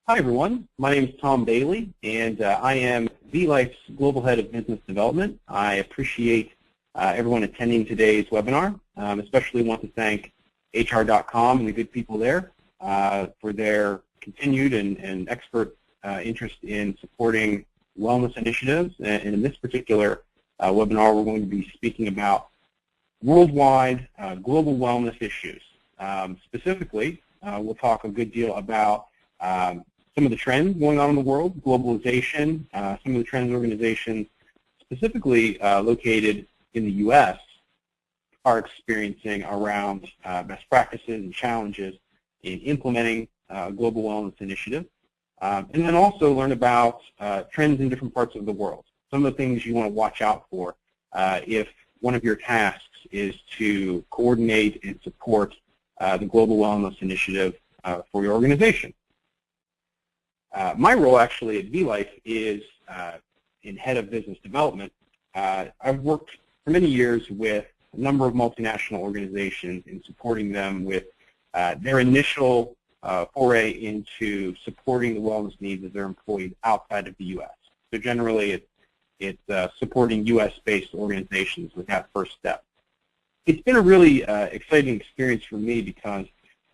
Hi everyone, my name is Tom Bailey and I am vielife's Global Head of Business Development. I appreciate everyone attending today's webinar. Especially want to thank HR.com and the good people there for their continued and expert interest in supporting wellness initiatives. And in this particular webinar, we're going to be speaking about worldwide global wellness issues. Specifically, we'll talk a good deal about some of the trends going on in the world, globalization, some of the trends organizations specifically located in the U.S. are experiencing around best practices and challenges in implementing global wellness initiatives. And then also learn about trends in different parts of the world. Some of the things you want to watch out for if one of your tasks is to coordinate and support the Global Wellness Initiative for your organization. My role actually at vielife is in Head of Business Development. I've worked for many years with a number of multinational organizations in supporting them with their initial foray into supporting the wellness needs of their employees outside of the U.S. So generally it's supporting U.S.-based organizations with that first step. It's been a really exciting experience for me because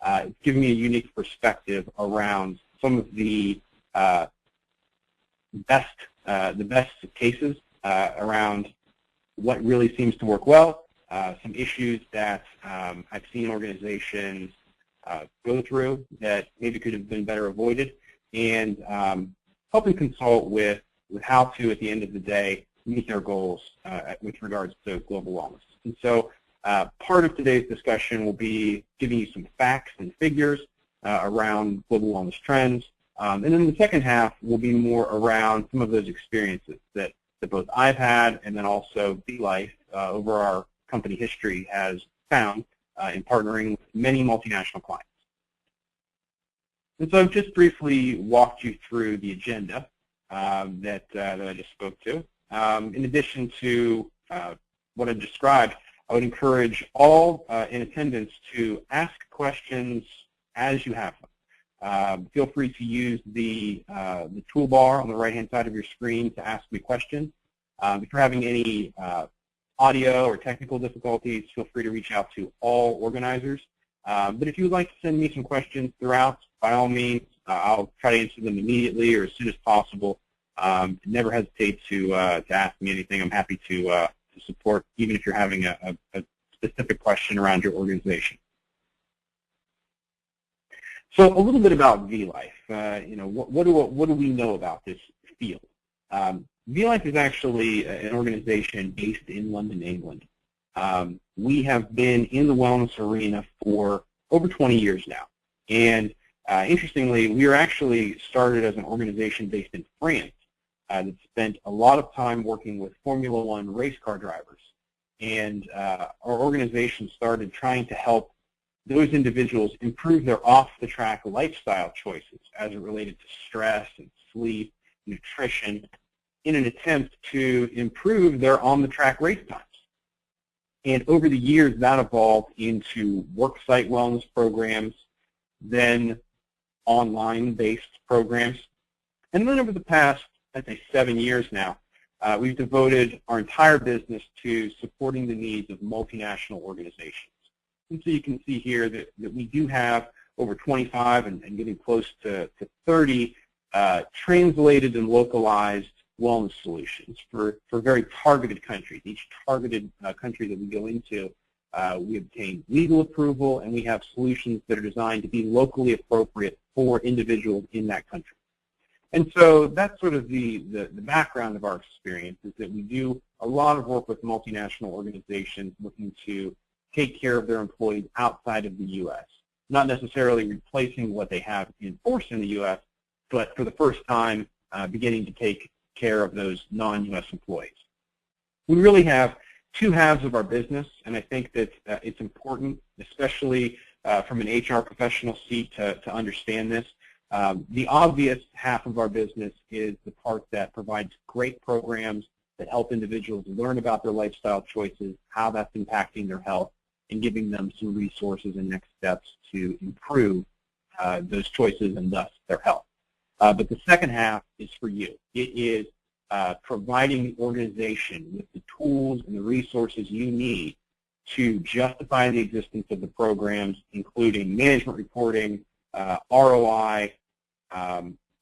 it's given me a unique perspective around some of the best cases around what really seems to work well, some issues that I've seen organizations go through that maybe could have been better avoided, and helping consult with how to, at the end of the day, meet their goals with regards to global wellness. And so part of today's discussion will be giving you some facts and figures around global wellness trends. And then the second half will be more around some of those experiences that both I've had and then also vielife over our company history has found in partnering with many multinational clients. And so I've just briefly walked you through the agenda that I just spoke to. In addition to what I described, I would encourage all in attendance to ask questions as you have them. Feel free to use the toolbar on the right-hand side of your screen to ask me questions. If you're having any audio or technical difficulties, feel free to reach out to all organizers. But if you would like to send me some questions throughout, by all means, I'll try to answer them immediately or as soon as possible. Never hesitate to ask me anything. I'm happy to support, even if you're having a specific question around your organization. So a little bit about vielife. What do we know about this field? vielife is actually an organization based in London, England. We have been in the wellness arena for over 20 years now. And interestingly, we are actually started as an organization based in France that spent a lot of time working with Formula One race car drivers. And our organization started trying to help those individuals improve their off-the-track lifestyle choices as it related to stress and sleep, nutrition, in an attempt to improve their on-the-track race times. And over the years, that evolved into worksite wellness programs, then online-based programs. And then over the past, I'd say 7 years now, we've devoted our entire business to supporting the needs of multinational organizations. And so you can see here that we do have over 25 and getting close to 30 translated and localized wellness solutions for very targeted countries. Each targeted country that we go into, we obtain legal approval, and we have solutions that are designed to be locally appropriate for individuals in that country. And so that's sort of the background of our experience, is that we do a lot of work with multinational organizations looking to take care of their employees outside of the U.S., not necessarily replacing what they have in force in the U.S., but for the first time beginning to take care of those non-U.S. employees. We really have two halves of our business, and I think that it's important, especially from an HR professional seat, to understand this. The obvious half of our business is the part that provides great programs that help individuals learn about their lifestyle choices, how that's impacting their health, and giving them some resources and next steps to improve those choices and thus their health. But the second half is for you. It is providing the organization with the tools and the resources you need to justify the existence of the programs, including management reporting, ROI,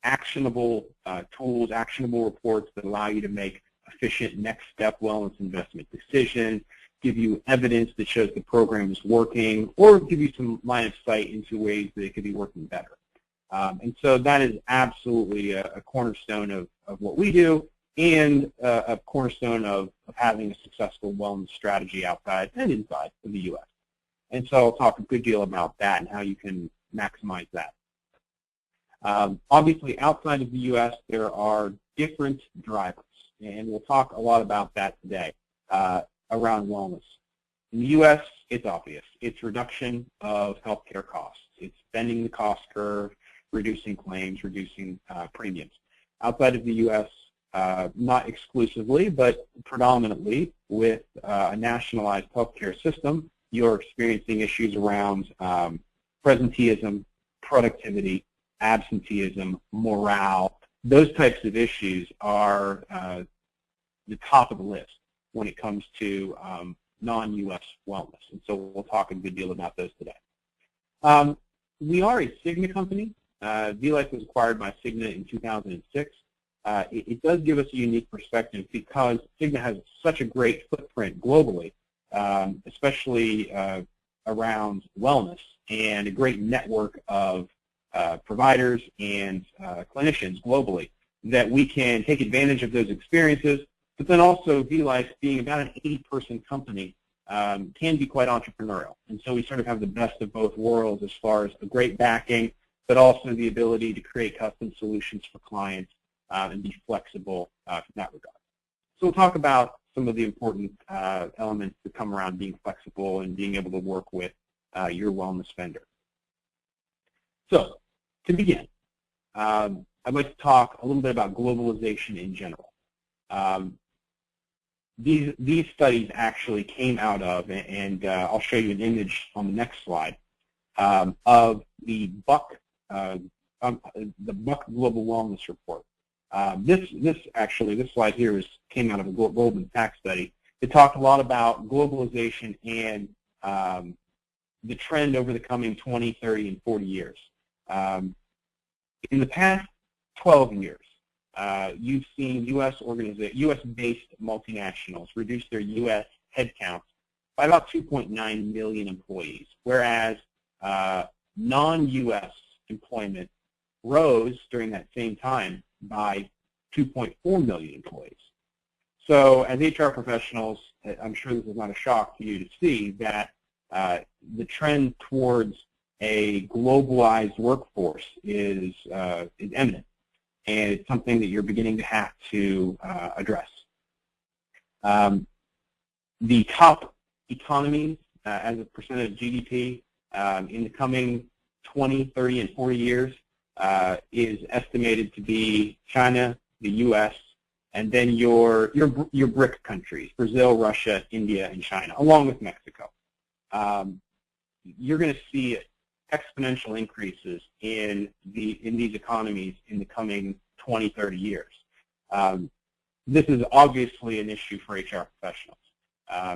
actionable tools, actionable reports that allow you to make efficient next step wellness investment decisions, give you evidence that shows the program is working, or give you some line of sight into ways that it could be working better. And so that is absolutely a cornerstone of what we do, and a cornerstone of having a successful wellness strategy outside and inside of the U.S. And so I'll talk a good deal about that and how you can maximize that. Obviously, outside of the U.S., there are different drivers, and we'll talk a lot about that today around wellness. In the U.S., it's obvious. It's reduction of healthcare costs. It's bending the cost curve, reducing claims, reducing premiums. Outside of the U.S., not exclusively, but predominantly with a nationalized healthcare system, you're experiencing issues around presenteeism, productivity, absenteeism, morale. Those types of issues are the top of the list when it comes to non-U.S. wellness. And so we'll talk a good deal about those today. We are a Cigna company. vielife was acquired by Cigna in 2006. It does give us a unique perspective because Cigna has such a great footprint globally, especially around wellness, and a great network of providers and clinicians globally, that we can take advantage of those experiences. But then also vielife, being about an 80-person company, can be quite entrepreneurial. And so we sort of have the best of both worlds as far as a great backing, but also the ability to create custom solutions for clients and be flexible in that regard. So we'll talk about some of the important elements that come around being flexible and being able to work with your wellness vendor. So to begin, I'd like to talk a little bit about globalization in general. These studies actually came out of, and I'll show you an image on the next slide, of the Buck Global Wellness Report. This slide here came out of a Goldman Sachs study. It talked a lot about globalization and the trend over the coming 20, 30, and 40 years. In the past 12 years, you've seen U.S.-based multinationals reduce their U.S. headcount by about 2.9 million employees, whereas non-U.S. employment rose during that same time by 2.4 million employees. So as HR professionals, I'm sure this is not a shock to you to see that the trend towards a globalized workforce is eminent, and it's something that you're beginning to have to address. The top economies as a percent of GDP in the coming 20, 30, and 40 years is estimated to be China, the U.S., and then your BRIC countries, Brazil, Russia, India, and China, along with Mexico. You're going to see exponential increases in these economies in the coming 20, 30 years. This is obviously an issue for HR professionals.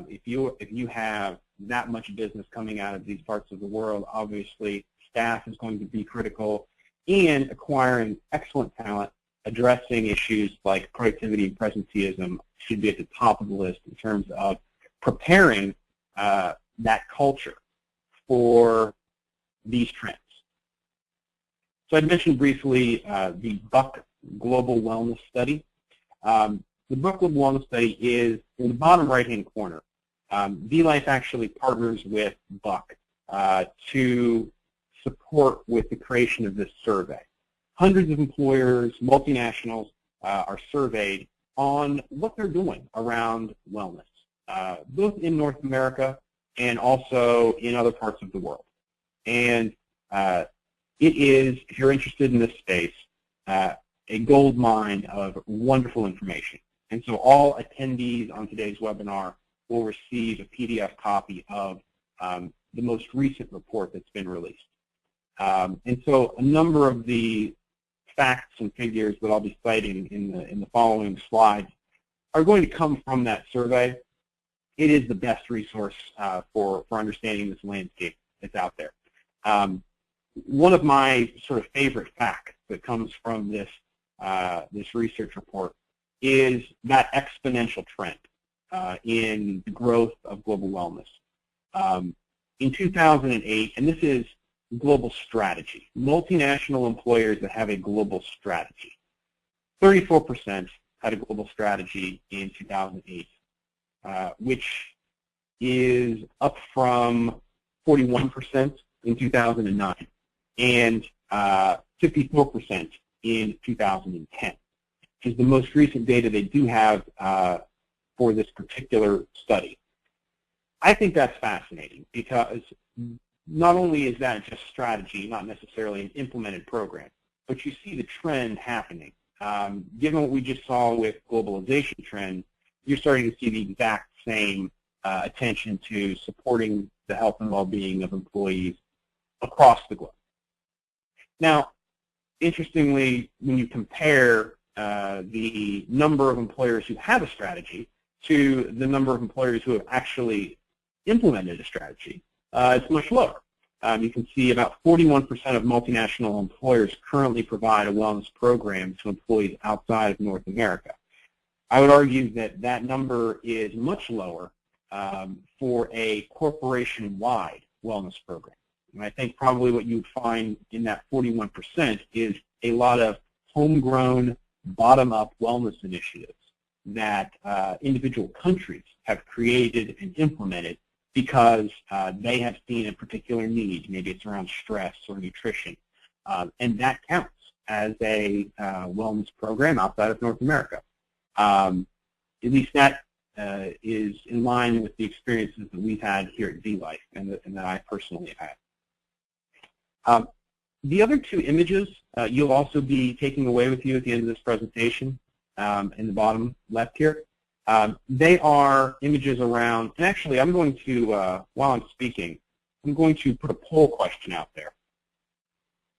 If you have that much business coming out of these parts of the world, obviously staff is going to be critical, and acquiring excellent talent, addressing issues like productivity and presenteeism should be at the top of the list in terms of preparing that culture for these trends. So I mentioned briefly the Buck Global Wellness Study. The Buck Global Wellness Study is in the bottom right-hand corner. vielife actually partners with Buck to support with the creation of this survey. Hundreds of employers, multinationals, are surveyed on what they're doing around wellness, both in North America and also in other parts of the world. And it is, if you're interested in this space, a gold mine of wonderful information. And so all attendees on today's webinar will receive a PDF copy of the most recent report that's been released. And so a number of the facts and figures that I'll be citing in the following slides are going to come from that survey. It is the best resource for understanding this landscape that's out there. One of my sort of favorite facts that comes from this research report is that exponential trend in the growth of global wellness. In 2008, and this is global strategy, multinational employers that have a global strategy, 34% had a global strategy in 2008, which is up from 41% in 2009 and 54% in 2010, which is the most recent data they do have for this particular study. I think that's fascinating because not only is that just strategy, not necessarily an implemented program, but you see the trend happening. Given what we just saw with Globalization Trends, you're starting to see the exact same attention to supporting the health and well-being of employees across the globe. Now, interestingly, when you compare the number of employers who have a strategy to the number of employers who have actually implemented a strategy, it's much lower. You can see about 41% of multinational employers currently provide a wellness program to employees outside of North America. I would argue that that number is much lower for a corporation-wide wellness program. And I think probably what you would find in that 41% is a lot of homegrown, bottom-up wellness initiatives that individual countries have created and implemented because they have seen a particular need. Maybe it's around stress or nutrition. And that counts as a wellness program outside of North America. At least that is in line with the experiences that we've had here at vielife and that I personally have had. The other two images you'll also be taking away with you at the end of this presentation in the bottom left here. They are images around, and actually I'm going to, while I'm speaking, I'm going to put a poll question out there.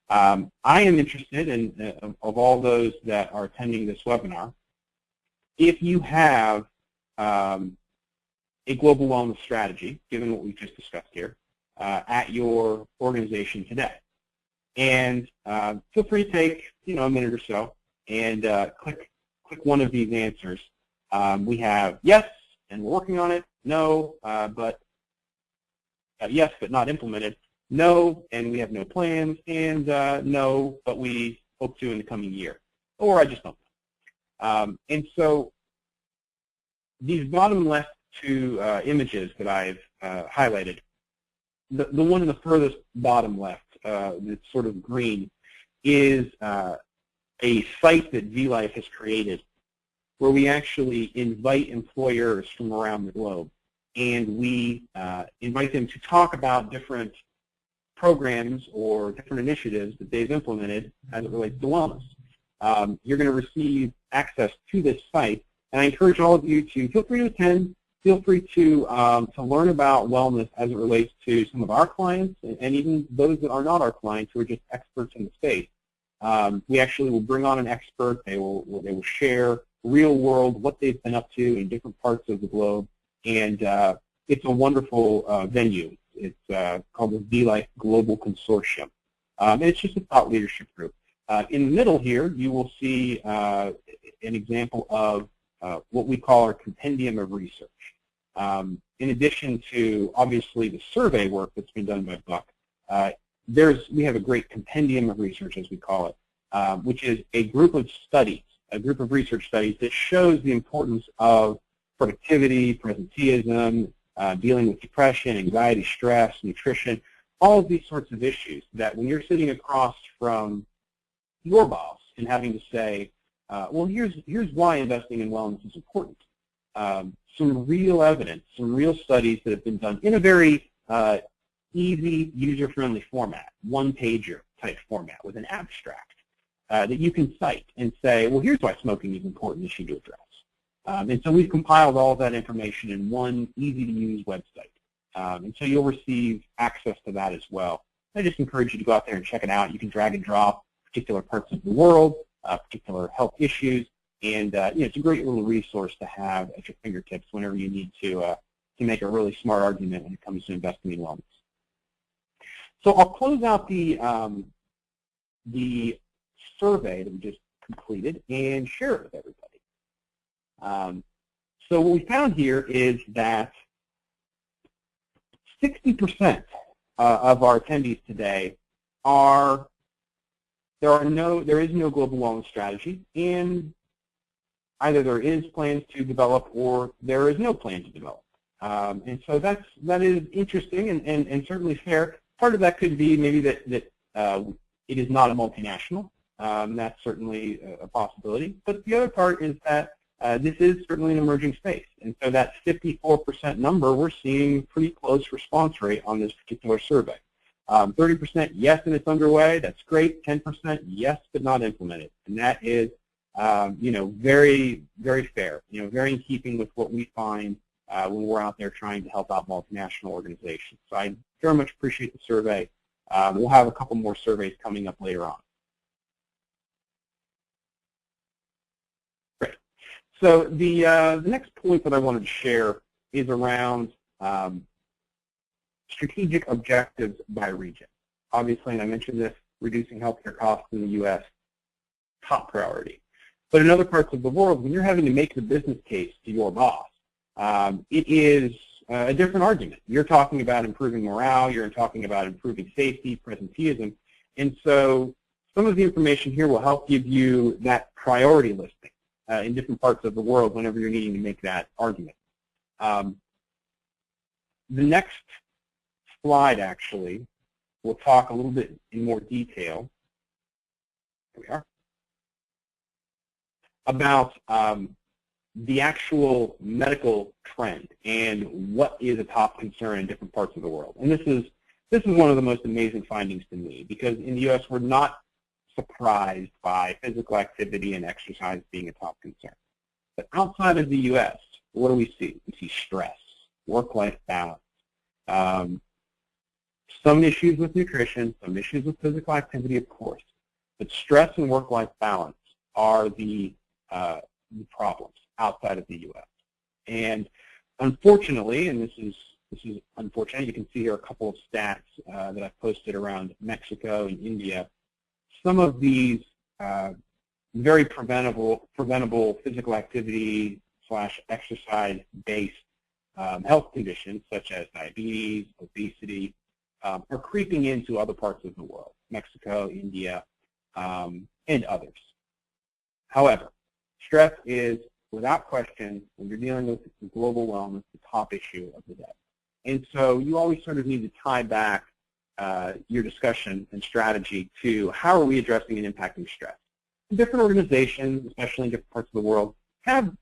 I am interested in, of all those that are attending this webinar, if you have a global wellness strategy, given what we've just discussed here, at your organization today. And feel free to take, a minute or so and click one of these answers. We have yes, and we're working on it. No, but yes, but not implemented. No, and we have no plans. And no, but we hope to in the coming year. Or I just don't know. And so these bottom left two images that I've highlighted, the one in the furthest bottom left, that's sort of green, is a site that vielife has created where we actually invite employers from around the globe, and we invite them to talk about different programs or different initiatives that they've implemented as it relates to wellness. You're going to receive access to this site, and I encourage all of you to feel free to attend, feel free to learn about wellness as it relates to some of our clients and even those that are not our clients who are just experts in the space. We actually will bring on an expert. They will share real world what they've been up to in different parts of the globe, and it's a wonderful venue. It's called the vielife Global Consortium, and it's just a thought leadership group. In the middle here, you will see an example of what we call our compendium of research. In addition to, obviously, the survey work that's been done by Buck, we have a great compendium of research, as we call it, which is a group of studies, a group of research studies that shows the importance of productivity, presenteeism, dealing with depression, anxiety, stress, nutrition, all of these sorts of issues that when you're sitting across from your boss and having to say, well, here's why investing in wellness is important. Some real evidence, some real studies that have been done in a very easy, user-friendly format, one-pager type format with an abstract that you can cite and say, well, here's why smoking is an important issue to address. And so we've compiled all of that information in one easy-to-use website. And so you'll receive access to that as well. I just encourage you to go out there and check it out. You can drag and drop particular parts of the world, particular health issues, and it's a great little resource to have at your fingertips whenever you need to make a really smart argument when it comes to investing in wellness. So I'll close out the survey that we just completed and share it with everybody. So what we found here is that 60% of our attendees today there is no global wellness strategy, and either there is plans to develop or there is no plan to develop. And so that is interesting and certainly fair. Part of that could be maybe that it is not a multinational. That's certainly a possibility. But the other part is that this is certainly an emerging space. And so that 54% number, we're seeing pretty close response rate on this particular survey. 30% yes, and it's underway. That's great. 10% yes, but not implemented. And that is, very, very fair. Very in keeping with what we find when we're out there trying to help out multinational organizations. So I very much appreciate the survey. We'll have a couple more surveys coming up later on. Great. So the next point that I wanted to share is around strategic objectives by region. Obviously, and I mentioned this, reducing healthcare costs in the U.S., top priority. But in other parts of the world, when you're having to make the business case to your boss, it is a different argument. You're talking about improving morale, you're talking about improving safety, presenteeism, and so some of the information here will help give you that priority listing in different parts of the world whenever you're needing to make that argument. The next slide, actually, will talk a little bit in more detail. Here we are. About the actual medical trend and what is a top concern in different parts of the world. And this is one of the most amazing findings to me, because in the U.S. we're not surprised by physical activity and exercise being a top concern. But outside of the U.S., what do we see? We see stress, work-life balance, some issues with nutrition, some issues with physical activity, of course. But stress and work-life balance are the problems outside of the U.S. And unfortunately, and this is unfortunate, you can see here a couple of stats that I've posted around Mexico and India. Some of these very preventable physical activity / exercise-based health conditions, such as diabetes, obesity, are creeping into other parts of the world, Mexico, India, and others. However, stress is, without question, when you're dealing with global wellness, the top issue of the day. And so you always sort of need to tie back your discussion and strategy to how are we addressing and impacting stress. Different organizations, especially in different parts of the world, have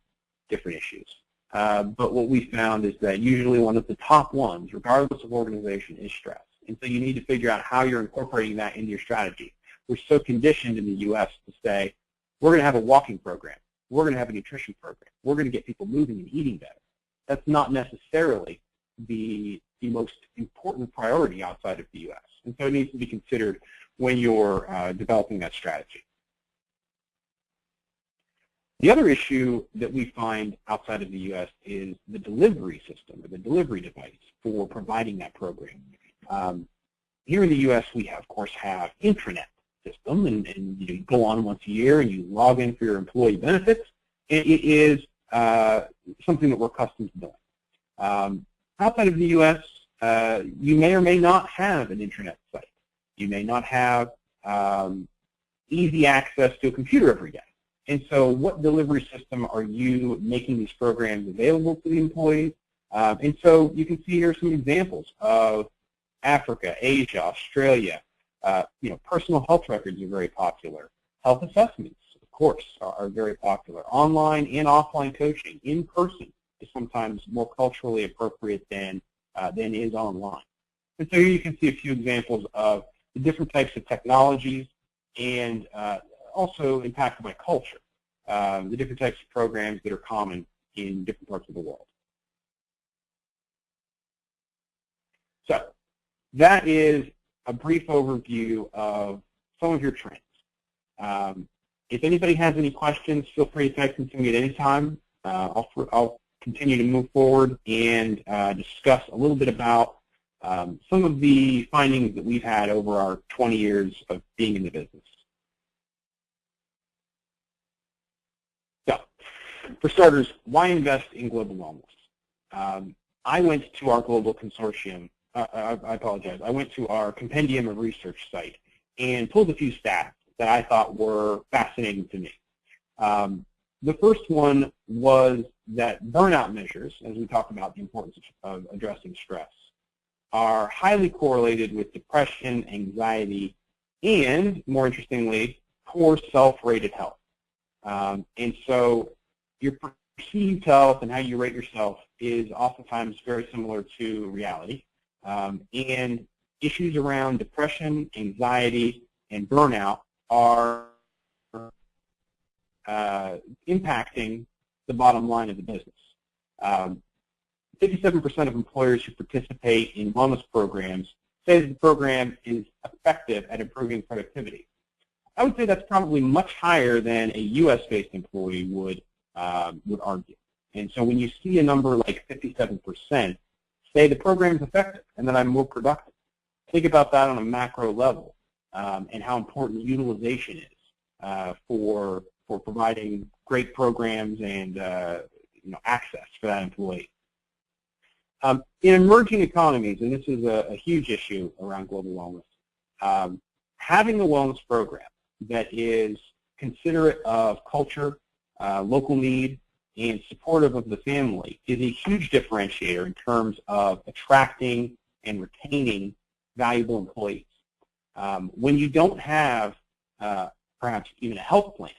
different issues. But what we found is that usually one of the top ones, regardless of organization, is stress. And so you need to figure out how you're incorporating that into your strategy. We're so conditioned in the U.S. to say, we're going to have a walking program. We're going to have a nutrition program. We're going to get people moving and eating better. That's not necessarily the most important priority outside of the U.S. And so it needs to be considered when you're developing that strategy. The other issue that we find outside of the U.S. is the delivery system, or the delivery device for providing that program. Here in the U.S., we, of course, have intranet system, and you go on once a year and you log in for your employee benefits. And it is something that we're accustomed to doing. Outside of the U.S., you may or may not have an intranet site. You may not have easy access to a computer every day. And so what delivery system are you making these programs available to the employees? And so you can see here some examples of Africa, Asia, Australia. Personal health records are very popular. Health assessments, of course, are very popular. Online and offline coaching, in person, is sometimes more culturally appropriate than is online. And so here you can see a few examples of the different types of technologies and also impacted by culture, the different types of programs that are common in different parts of the world. So that is a brief overview of some of your trends. If anybody has any questions, feel free to text them to me at any time. I'll continue to move forward and discuss a little bit about some of the findings that we've had over our 20 years of being in the business. So, for starters, why invest in global wellness? I went to our global consortium, I apologize, I went to our compendium of research site and pulled a few stats that I thought were fascinating to me. The first one was that burnout measures, as we talked about the importance of addressing stress, are highly correlated with depression, anxiety, and, more interestingly, poor self-rated health. And so your perceived health and how you rate yourself is oftentimes very similar to reality. And issues around depression, anxiety, and burnout are impacting the bottom line of the business. 57% of employers who participate in wellness programs say that the program is effective at improving productivity. I would say that's probably much higher than a U.S.-based employee would argue. And so when you see a number like 57% say the program is effective and that I'm more productive, think about that on a macro level and how important utilization is for providing great programs and access for that employee. In emerging economies, and this is a huge issue around global wellness, having a wellness program that is considerate of culture, local need, and supportive of the family is a huge differentiator in terms of attracting and retaining valuable employees. When you don't have perhaps even a health plan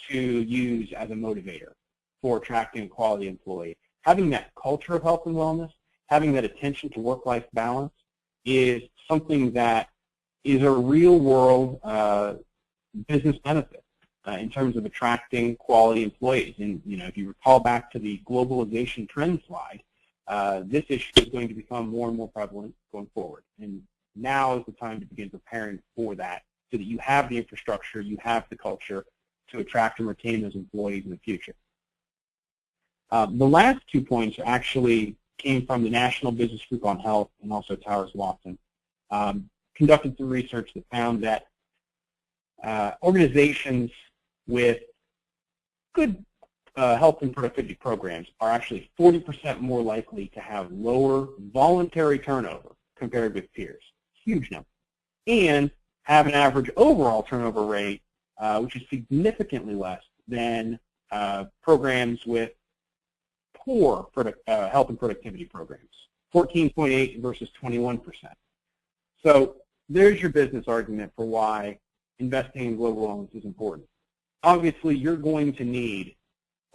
to use as a motivator for attracting a quality employee, having that culture of health and wellness, having that attention to work-life balance is something that is a real-world business benefit in terms of attracting quality employees. And if you recall back to the Globalization Trends slide, this issue is going to become more and more prevalent going forward. And now is the time to begin preparing for that so that you have the infrastructure, you have the culture to attract and retain those employees in the future. The last 2 points actually came from the National Business Group on Health and also Towers Watson. Conducted some research that found that organizations with good health and productivity programs are actually 40% more likely to have lower voluntary turnover compared with peers. Huge number. And have an average overall turnover rate which is significantly less than programs with poor health and productivity programs, 14.8 versus 21%. So there's your business argument for why investing in global wellness is important. Obviously, you're going to need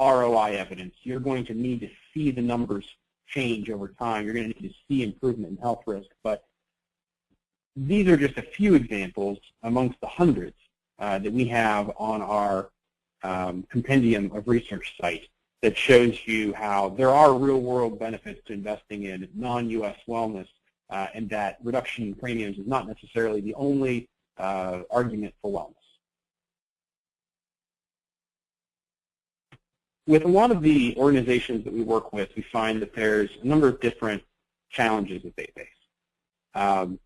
ROI evidence. You're going to need to see the numbers change over time. You're going to need to see improvement in health risk. But these are just a few examples amongst the hundreds that we have on our compendium of research site that shows you how there are real-world benefits to investing in non-U.S. wellness and that reduction in premiums is not necessarily the only argument for wellness. With a lot of the organizations that we work with, we find that there's a number of different challenges that they face.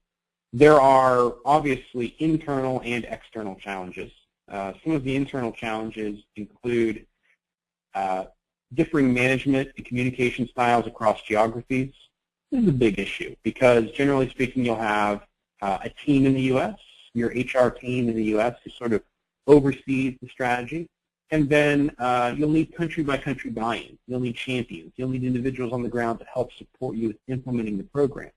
There are obviously internal and external challenges. Some of the internal challenges include differing management and communication styles across geographies. This is a big issue because generally speaking you'll have a team in the U.S., your HR team in the U.S. who sort of oversees the strategy, and then you'll need country-by-country buy-in. You'll need champions. You'll need individuals on the ground to help support you with implementing the program.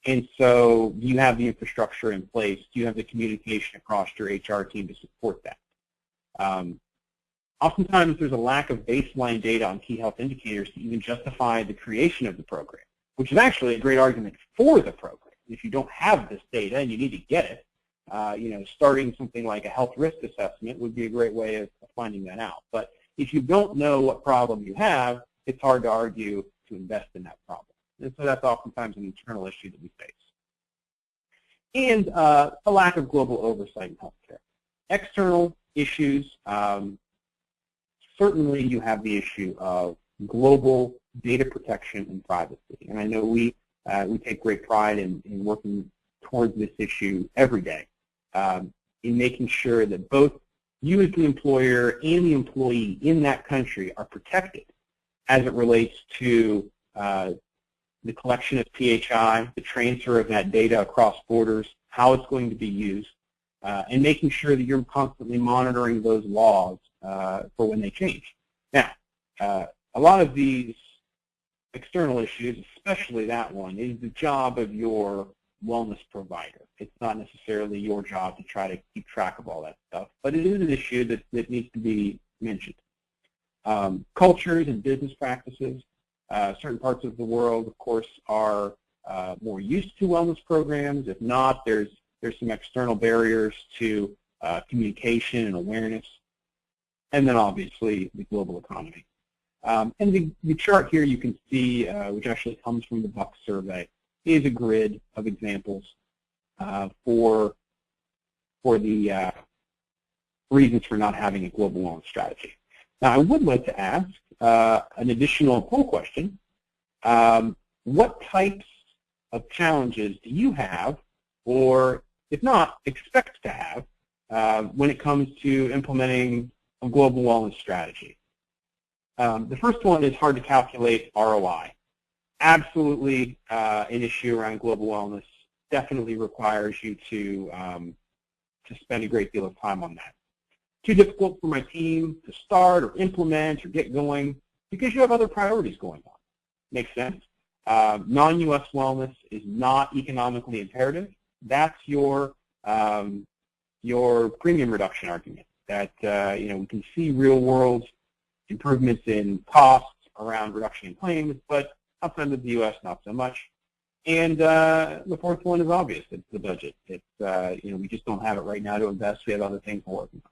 And so do you have the infrastructure in place? Do you have the communication across your HR team to support that? Oftentimes there's a lack of baseline data on key health indicators to even justify the creation of the program, which is actually a great argument for the program. If you don't have this data and you need to get it, starting something like a health risk assessment would be a great way of finding that out. But if you don't know what problem you have, it's hard to argue to invest in that problem. And so that's oftentimes an internal issue that we face. And a lack of global oversight in healthcare. External issues, certainly you have the issue of global data protection and privacy. And I know we take great pride in working towards this issue every day, in making sure that both you as the employer and the employee in that country are protected as it relates to the collection of PHI, the transfer of that data across borders, how it's going to be used, and making sure that you're constantly monitoring those laws for when they change. Now, a lot of these external issues, especially that one, is the job of your wellness provider. It's not necessarily your job to try to keep track of all that stuff, but it is an issue that needs to be mentioned. Cultures and business practices. Certain parts of the world, of course, are more used to wellness programs. If not, there's some external barriers to communication and awareness. And then obviously the global economy. And the chart here you can see, which actually comes from the Buck survey, is a grid of examples for the reasons for not having a global wellness strategy. Now, I would like to ask an additional poll question. What types of challenges do you have, or if not, expect to have when it comes to implementing a global wellness strategy? The first one is hard to calculate ROI. Absolutely an issue around global wellness. Definitely requires you to spend a great deal of time on that. Too difficult for my team to start or implement or get going because you have other priorities going on. Makes sense. Non-U.S. wellness is not economically imperative. That's your premium reduction argument. That we can see real-world improvements in costs around reduction in claims, but outside of the U.S., not so much. And the fourth one is obvious. It's the budget. It's we just don't have it right now to invest. We have other things we're working on.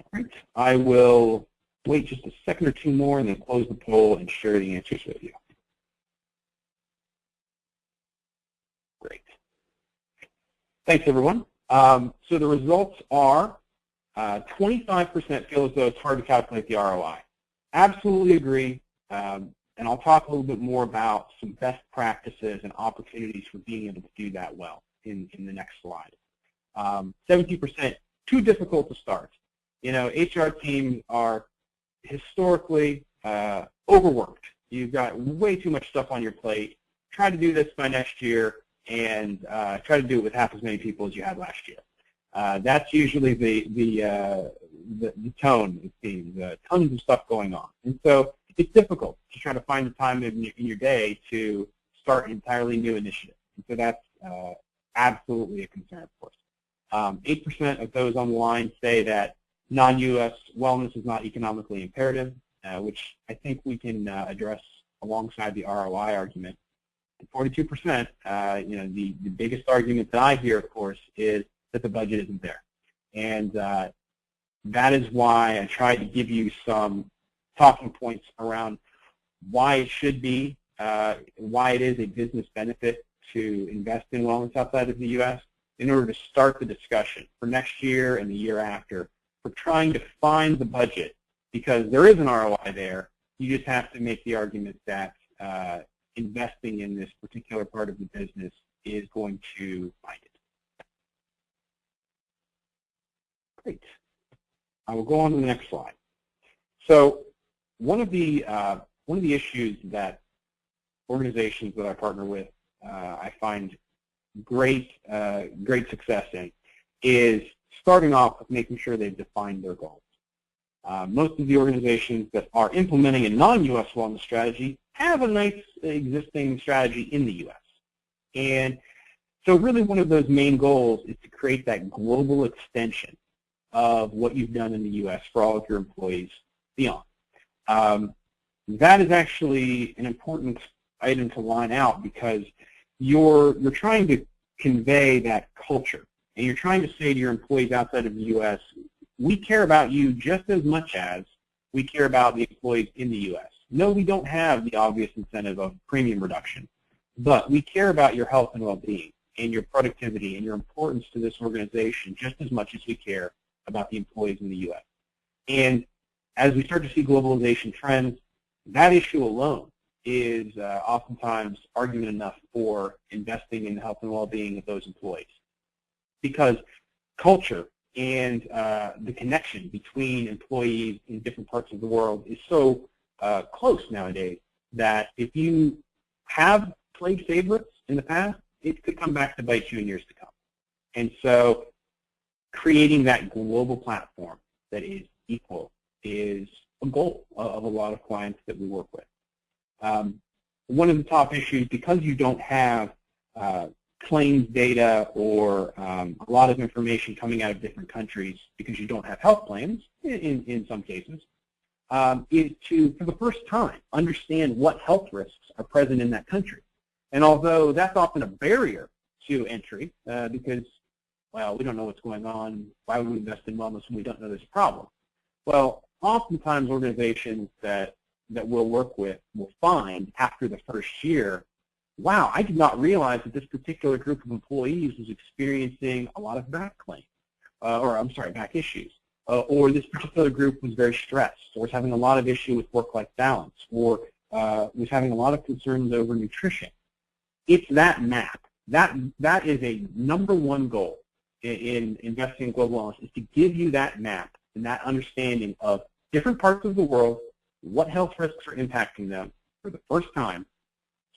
All right. I will wait just a second or two more and then close the poll and share the answers with you. Great. Thanks, everyone. So the results are 25% feel as though it's hard to calculate the ROI. Absolutely agree. And I'll talk a little bit more about some best practices and opportunities for being able to do that well in the next slide. 17%, too difficult to start. HR teams are historically overworked. You've got way too much stuff on your plate. Try to do this by next year and try to do it with half as many people as you had last year. That's usually the tone, it seems. Tons of stuff going on. And so it's difficult to try to find the time in your day to start an entirely new initiative. And so that's absolutely a concern, of course. 8% of those on the line say that non-U.S. wellness is not economically imperative, which I think we can address alongside the ROI argument. And 42%, the biggest argument that I hear, of course, is that the budget isn't there. And that is why I tried to give you some talking points around why it should be, why it is a business benefit to invest in wellness outside of the U.S. in order to start the discussion for next year and the year after. For trying to find the budget, because there is an ROI there. You just have to make the argument that investing in this particular part of the business is going to find it. Great. I will go on to the next slide. So one of the issues that organizations that I partner with I find great success in is starting off with making sure they've defined their goals. Most of the organizations that are implementing a non-U.S. wellness strategy have a nice existing strategy in the U.S. And so really one of those main goals is to create that global extension of what you've done in the U.S. for all of your employees beyond. That is actually an important item to line out because you're trying to convey that culture. And you're trying to say to your employees outside of the U.S., we care about you just as much as we care about the employees in the U.S. No, we don't have the obvious incentive of premium reduction, but we care about your health and well-being. and your productivity and your importance to this organization just as much as we care about the employees in the U.S. And as we start to see globalization trends, that issue alone is oftentimes argument enough for investing in the health and well-being of those employees. Because culture and the connection between employees in different parts of the world is so close nowadays that if you have played favorites in the past, it could come back to bite you in years to come. And so creating that global platform that is equal is a goal of a lot of clients that we work with. One of the top issues, because you don't have claims data or a lot of information coming out of different countries because you don't have health plans in some cases, is to, for the first time, understand what health risks are present in that country. And although that's often a barrier to entry because, well, we don't know what's going on, why would we invest in wellness when we don't know there's a problem? Well, oftentimes organizations that we'll work with will find after the first year, wow, I did not realize that this particular group of employees was experiencing a lot of back claims, back issues. Or this particular group was very stressed, or was having a lot of issue with work-life balance, or was having a lot of concerns over nutrition. It's that map. That is a #1 goal in investing in global wellness, is to give you that map and that understanding of different parts of the world, what health risks are impacting them for the first time,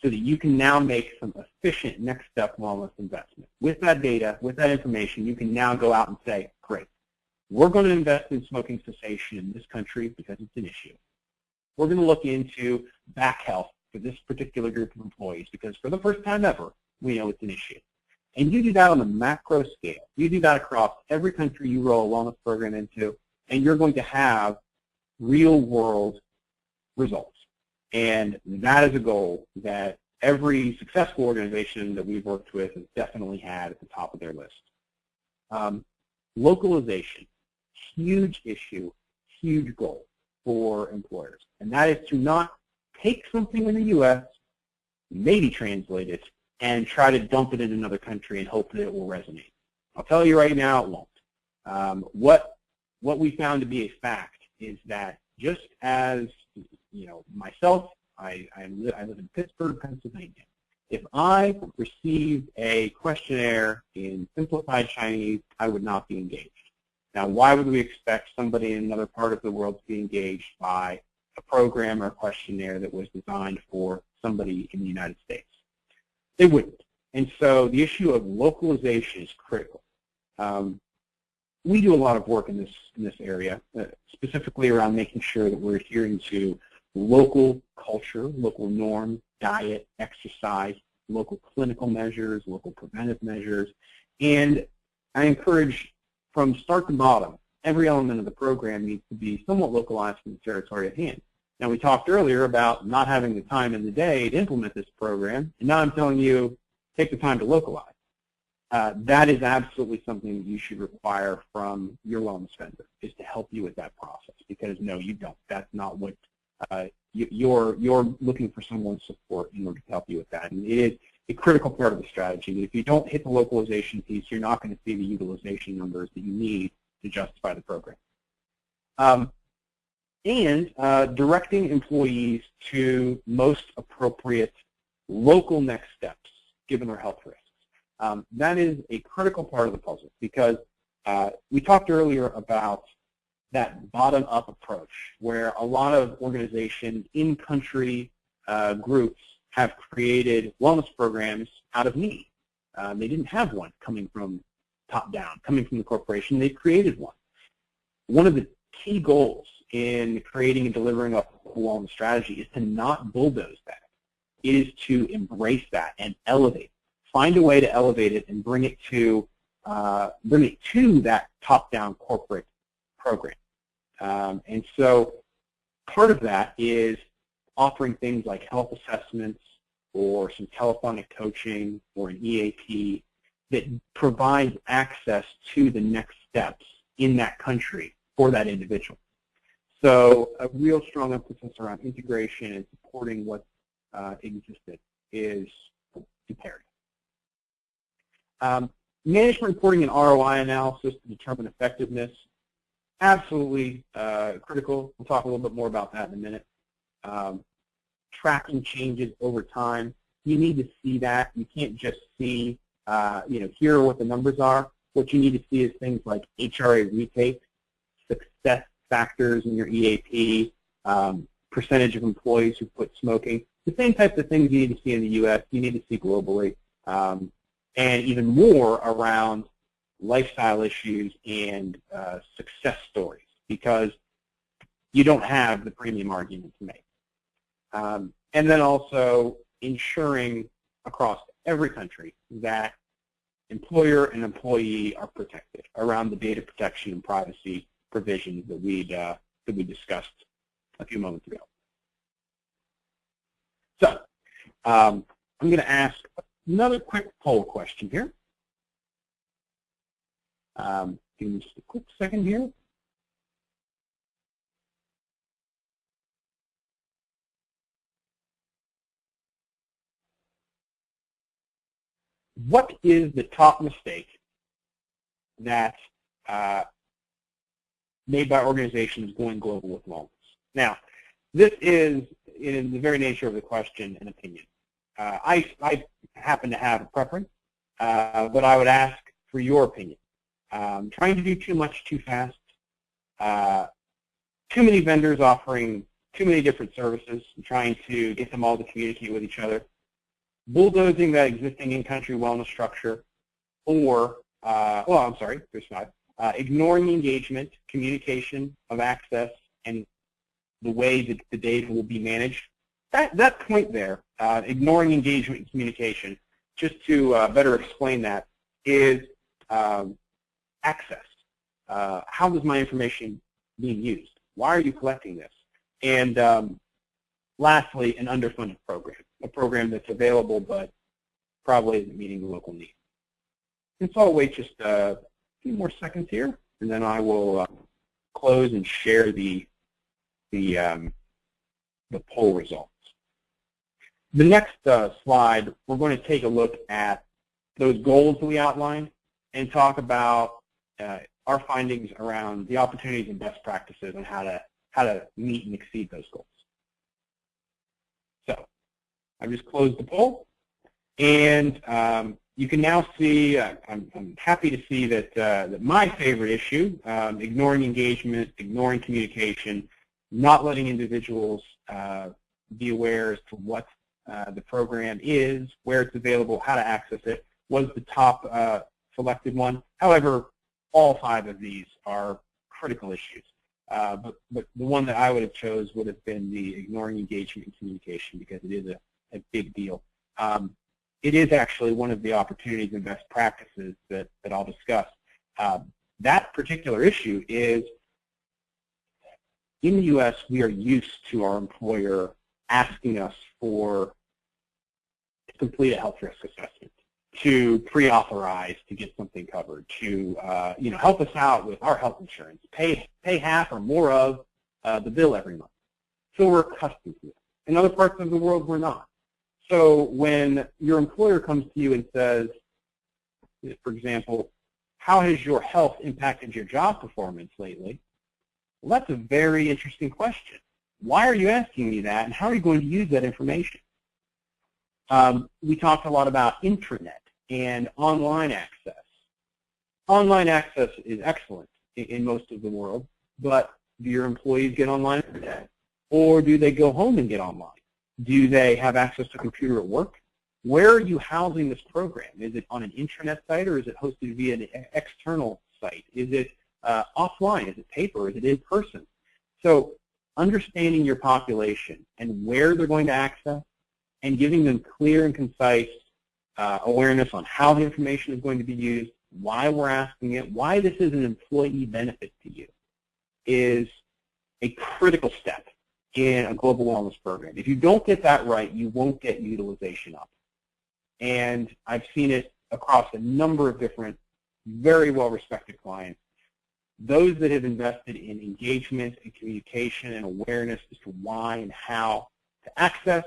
so that you can now make some efficient next step wellness investment. With that data, with that information, you can now go out and say, great, we're going to invest in smoking cessation in this country because it's an issue. We're going to look into back health for this particular group of employees because for the first time ever, we know it's an issue. And you do that on a macro scale. You do that across every country you roll a wellness program into, and you're going to have real-world results. And that is a goal that every successful organization that we've worked with has definitely had at the top of their list. Localization, huge issue, huge goal for employers. And that is to not take something in the U.S., maybe translate it, and try to dump it in another country and hope that it will resonate. I'll tell you right now, it won't. What we found to be a fact is that just as, you know, myself, I live in Pittsburgh, Pennsylvania. If I received a questionnaire in simplified Chinese, I would not be engaged. Now, why would we expect somebody in another part of the world to be engaged by a program or a questionnaire that was designed for somebody in the United States? They wouldn't. And so the issue of localization is critical. We do a lot of work in this area, specifically around making sure that we're adhering to local culture, local norms, diet, exercise, local clinical measures, local preventive measures. And I encourage, from start to bottom, every element of the program needs to be somewhat localized for the territory at hand. Now, we talked earlier about not having the time in the day to implement this program, and now I'm telling you, take the time to localize. That is absolutely something that you should require from your wellness vendor, is to help you with that process, because no, you don't. That's not what you're looking for someone's support in order to help you with that. And it is a critical part of the strategy. If you don't hit the localization piece, you're not going to see the utilization numbers that you need to justify the program. And directing employees to most appropriate local next steps given their health risks. That is a critical part of the puzzle, because we talked earlier about that bottom-up approach, where a lot of organizations, in-country groups, have created wellness programs out of need. They didn't have one coming from top-down, coming from the corporation. They created one. One of the key goals in creating and delivering a wellness strategy is to not bulldoze that. It is to embrace that and elevate it. Find a way to elevate it and bring it to that top-down corporate program. And so part of that is offering things like health assessments or some telephonic coaching or an EAP that provides access to the next steps in that country for that individual. So a real strong emphasis around integration and supporting what existed is imperative. Management reporting and ROI analysis to determine effectiveness, absolutely critical. We'll talk a little bit more about that in a minute. Tracking changes over time. You need to see that. You can't just see, here are what the numbers are. What you need to see is things like HRA retake, success factors in your EAP, percentage of employees who quit smoking. The same types of things you need to see in the U.S., you need to see globally, and even more around lifestyle issues and success stories, because you don't have the premium argument to make. And then also ensuring across every country that employer and employee are protected around the data protection and privacy provisions that we discussed a few moments ago. So I'm going to ask another quick poll question here. Give me just a quick second here. What is the top mistake that made by organizations going global with wellness? Now, this is, in the very nature of the question, an opinion. I happen to have a preference, but I would ask for your opinion. Trying to do too much too fast, too many vendors offering too many different services, and trying to get them all to communicate with each other, bulldozing that existing in-country wellness structure, or, well, I'm sorry, there's five, ignoring engagement, communication of access, and the way that the data will be managed. That point there, ignoring engagement and communication, just to better explain that, is access. How is my information being used? Why are you collecting this? And lastly, an underfunded program, a program that's available but probably isn't meeting the local need. And so I'll wait just a few more seconds here, and then I will close and share the poll results. The next slide, we're going to take a look at those goals that we outlined and talk about our findings around the opportunities and best practices on how to meet and exceed those goals. So I've just closed the poll, and you can now see, I'm happy to see that my favorite issue, ignoring engagement, ignoring communication, not letting individuals be aware as to what the program is, where it's available, how to access it, was the top selected one. However, all five of these are critical issues. But the one that I would have chose would have been the ignoring engagement and communication, because it is a big deal. It is actually one of the opportunities and best practices that I'll discuss. That particular issue is, in the U.S., we are used to our employer asking us to complete a health risk assessment, to pre-authorize to get something covered, to help us out with our health insurance, pay half or more of the bill every month. So we're accustomed to it. In other parts of the world, we're not. So when your employer comes to you and says, for example, how has your health impacted your job performance lately? Well, that's a very interesting question. Why are you asking me that, and how are you going to use that information? We talked a lot about intranet and online access. Online access is excellent in most of the world, but do your employees get online every day? Or do they go home and get online? Do they have access to a computer at work? Where are you housing this program? Is it on an intranet site, or is it hosted via an external site? Is it offline? Is it paper? Is it in person? So understanding your population and where they're going to access, and giving them clear and concise awareness on how the information is going to be used, why we're asking it, why this is an employee benefit to you, is a critical step in a global wellness program. If you don't get that right, you won't get utilization up. And I've seen it across a number of different, very well-respected clients. Those that have invested in engagement and communication and awareness as to why and how to access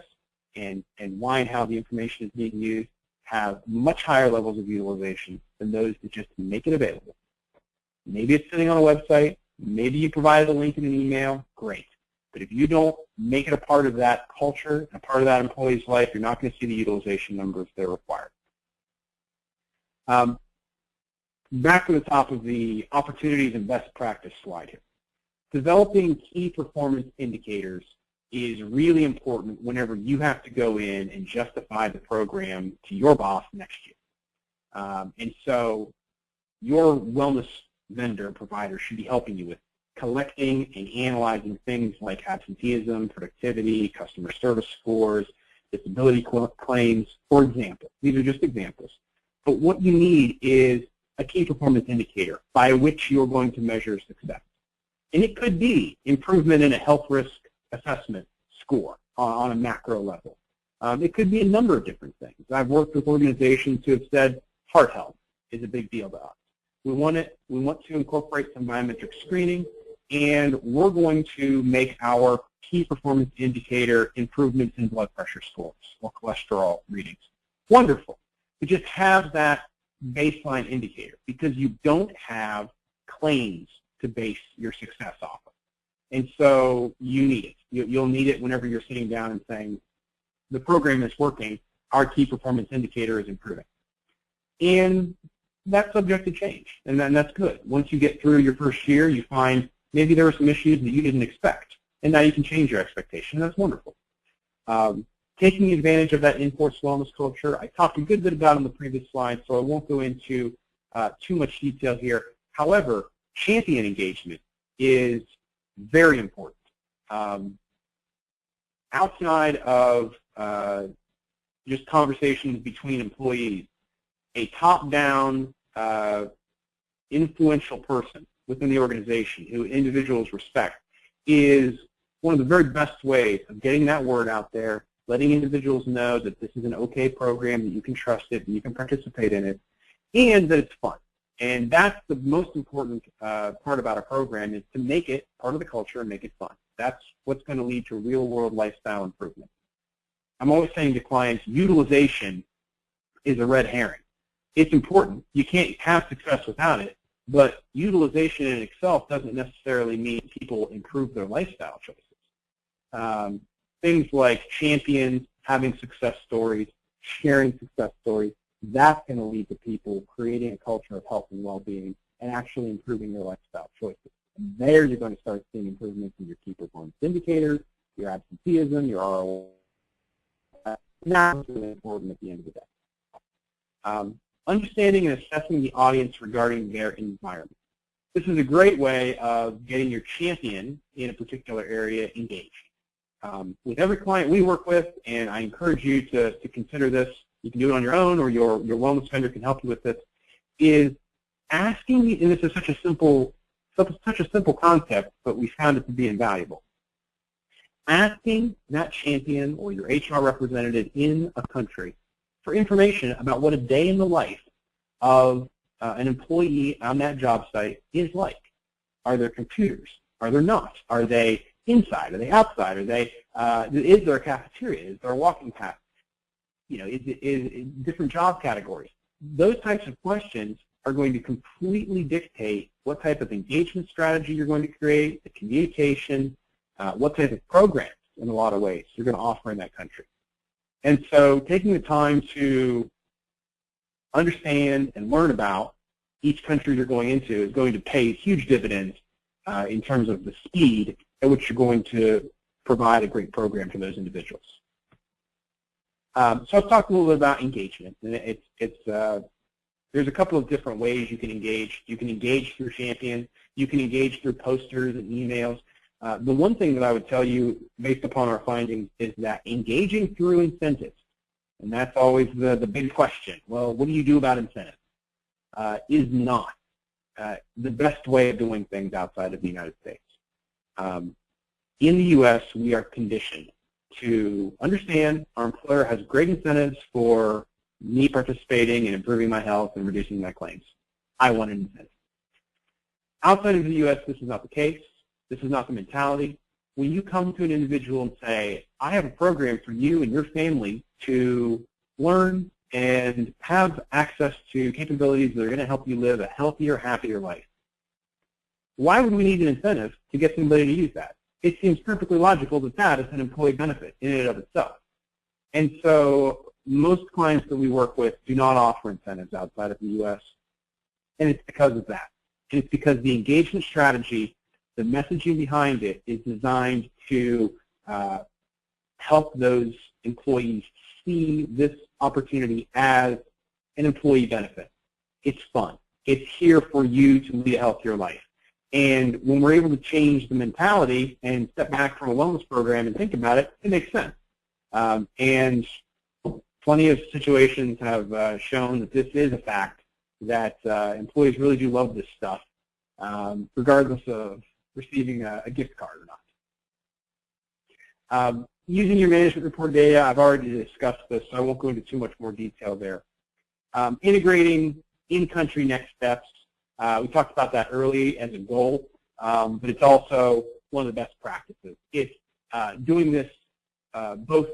and why and how the information is being used have much higher levels of utilization than those that just make it available. Maybe it's sitting on a website, maybe you provided a link in an email, great. But if you don't make it a part of that culture, a part of that employee's life, you're not going to see the utilization numbers that are required. Back to the top of the opportunities and best practice slide here. Developing key performance indicators is really important whenever you have to go in and justify the program to your boss next year. And so your wellness vendor provider should be helping you with collecting and analyzing things like absenteeism, productivity, customer service scores, disability claims, for example. These are just examples. But what you need is a key performance indicator by which you're going to measure success. And it could be improvement in a health risk assessment score on a macro level. It could be a number of different things. I've worked with organizations who have said heart health is a big deal to us. We want to incorporate some biometric screening, and we're going to make our key performance indicator improvements in blood pressure scores or cholesterol readings. Wonderful. But just have that baseline indicator, because you don't have claims to base your success off of. And so you need it. You'll need it whenever you're sitting down and saying, the program is working, our key performance indicator is improving. And that's subject to change, and that's good. Once you get through your first year, you find maybe there were some issues that you didn't expect, and now you can change your expectation. That's wonderful. Taking advantage of that in-force wellness culture, I talked a good bit about on the previous slide, so I won't go into too much detail here. However, champion engagement is very important. Outside of just conversations between employees, a top-down influential person within the organization who individuals respect is one of the very best ways of getting that word out there, letting individuals know that this is an okay program, that you can trust it, and you can participate in it, and that it's fun. And that's the most important part about a program, is to make it part of the culture and make it fun. That's what's going to lead to real-world lifestyle improvement. I'm always saying to clients, utilization is a red herring. It's important. You can't have success without it, but utilization in itself doesn't necessarily mean people improve their lifestyle choices. Things like champions, having success stories, sharing success stories, that's going to lead to people creating a culture of health and well-being and actually improving their lifestyle choices. And there you're going to start seeing improvements in your key performance indicators, your absenteeism, your ROI. That's really important at the end of the day. Understanding and assessing the audience regarding their environment. This is a great way of getting your champion in a particular area engaged. With every client we work with, and I encourage you to consider this, you can do it on your own or your wellness vendor can help you with this, is asking, and this is such a simple concept, but we found it to be invaluable. Asking that champion or your HR representative in a country for information about what a day in the life of an employee on that job site is like. Are there computers? Are there not? Are they inside? Are they outside? Are they? Is there a cafeteria? Is there a walking path? You know, is different job categories? Those types of questions are going to completely dictate what type of engagement strategy you're going to create, the communication, what type of programs, in a lot of ways, you're going to offer in that country. And so taking the time to understand and learn about each country you're going into is going to pay huge dividends in terms of the speed at which you're going to provide a great program for those individuals. So I've talked a little bit about engagement, and there's a couple of different ways you can engage. You can engage through champions. You can engage through posters and emails. The one thing that I would tell you, based upon our findings, is that engaging through incentives, and that's always the big question. Well, what do you do about incentives? Is not the best way of doing things outside of the United States. In the U.S., we are conditioned to understand our employer has great incentives for me participating and improving my health and reducing my claims. I want an incentive. Outside of the U.S., this is not the case. This is not the mentality. When you come to an individual and say, I have a program for you and your family to learn and have access to capabilities that are going to help you live a healthier, happier life. Why would we need an incentive to get somebody to use that? It seems perfectly logical that that is an employee benefit in and of itself. And so most clients that we work with do not offer incentives outside of the U.S., and it's because of that. And it's because the engagement strategy, the messaging behind it, is designed to help those employees see this opportunity as an employee benefit. It's fun. It's here for you to lead a healthier life. And when we're able to change the mentality and step back from a wellness program and think about it, it makes sense. And plenty of situations have shown that this is a fact, that employees really do love this stuff, regardless of receiving a gift card or not. Using your management report data, I've already discussed this, so I won't go into too much more detail there. Integrating in-country next steps, we talked about that early as a goal, but it's also one of the best practices. It's doing this both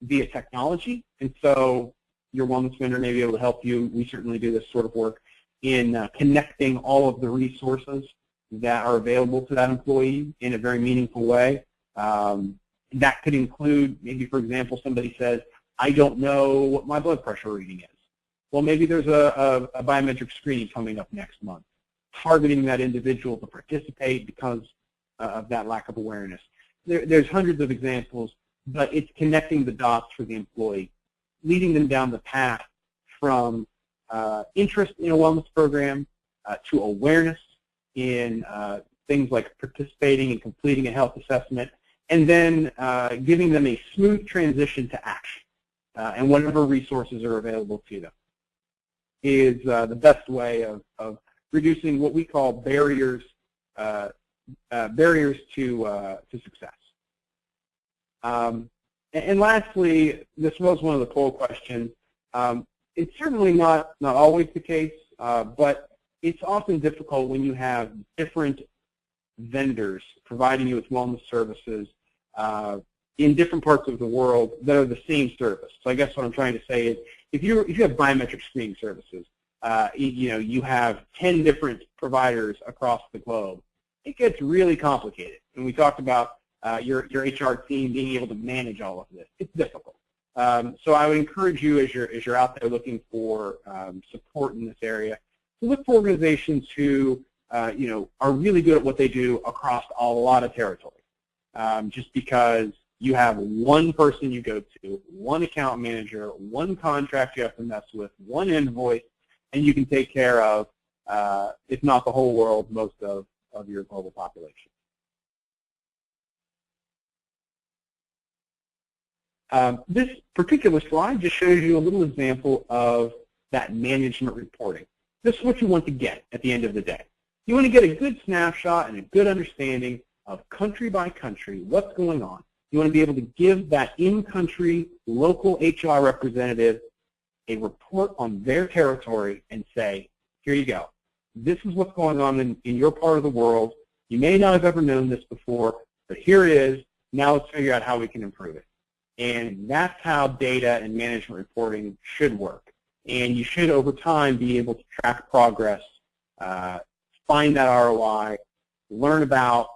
via technology, and so your wellness vendor may be able to help you. We certainly do this sort of work in connecting all of the resources that are available to that employee in a very meaningful way. That could include, maybe, for example, somebody says, I don't know what my blood pressure reading is. Well, maybe there's a biometric screening coming up next month, targeting that individual to participate because of that lack of awareness. There's hundreds of examples, but it's connecting the dots for the employee, leading them down the path from interest in a wellness program to awareness in things like participating and completing a health assessment, and then giving them a smooth transition to action. And whatever resources are available to them is the best way of reducing what we call barriers to success. And lastly, this was one of the poll questions. It's certainly not always the case, but it's often difficult when you have different vendors providing you with wellness services in different parts of the world that are the same service. So I guess what I'm trying to say is, if you have biometric screening services, you have 10 different providers across the globe, it gets really complicated. And we talked about your HR team being able to manage all of this. It's difficult. So I would encourage you, as you're out there looking for support in this area, to look for organizations who are really good at what they do across a lot of territories. Just because you have one person you go to, one account manager, one contract you have to mess with, one invoice, and you can take care of, if not the whole world, most of your global population. This particular slide just shows you a little example of that management reporting. This is what you want to get at the end of the day. You want to get a good snapshot and a good understanding of country by country what's going on. You want to be able to give that in-country local HR representative a report on their territory and say, here you go. This is what's going on in your part of the world. You may not have ever known this before, but here it is. Now let's figure out how we can improve it. And that's how data and management reporting should work. And you should, over time, be able to track progress, find that ROI, learn about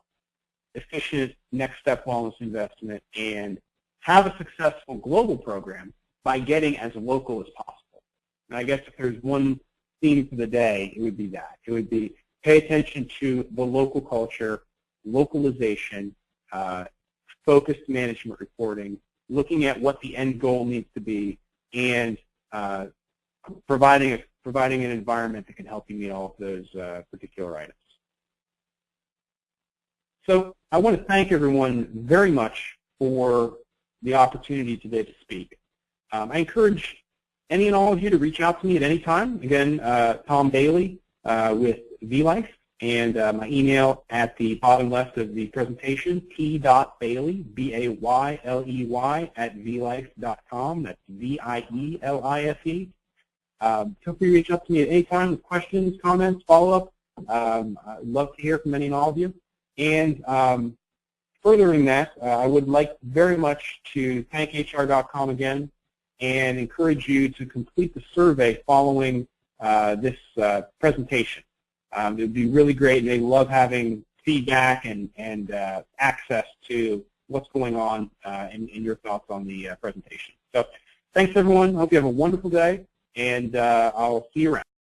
efficient next step wellness investment, and have a successful global program by getting as local as possible. And I guess if there's one theme for the day, it would be that. It would be pay attention to the local culture, localization, focused management reporting, looking at what the end goal needs to be, and providing an environment that can help you meet all of those particular items. So I want to thank everyone very much for the opportunity today to speak. I encourage any and all of you to reach out to me at any time. Again, Tom Bailey with vielife, and my email at the bottom left of the presentation, t.bailey, B-A-Y-L-E-Y, at vielife.com. That's V-I-E-L-I-F-E. Feel free to reach out to me at any time with questions, comments, follow-up. I'd love to hear from any and all of you. And furthering that, I would like very much to thank HR.com again, and encourage you to complete the survey following this presentation. It would be really great, and they love having feedback and access to what's going on in your thoughts on the presentation. So thanks, everyone. I hope you have a wonderful day, and I'll see you around.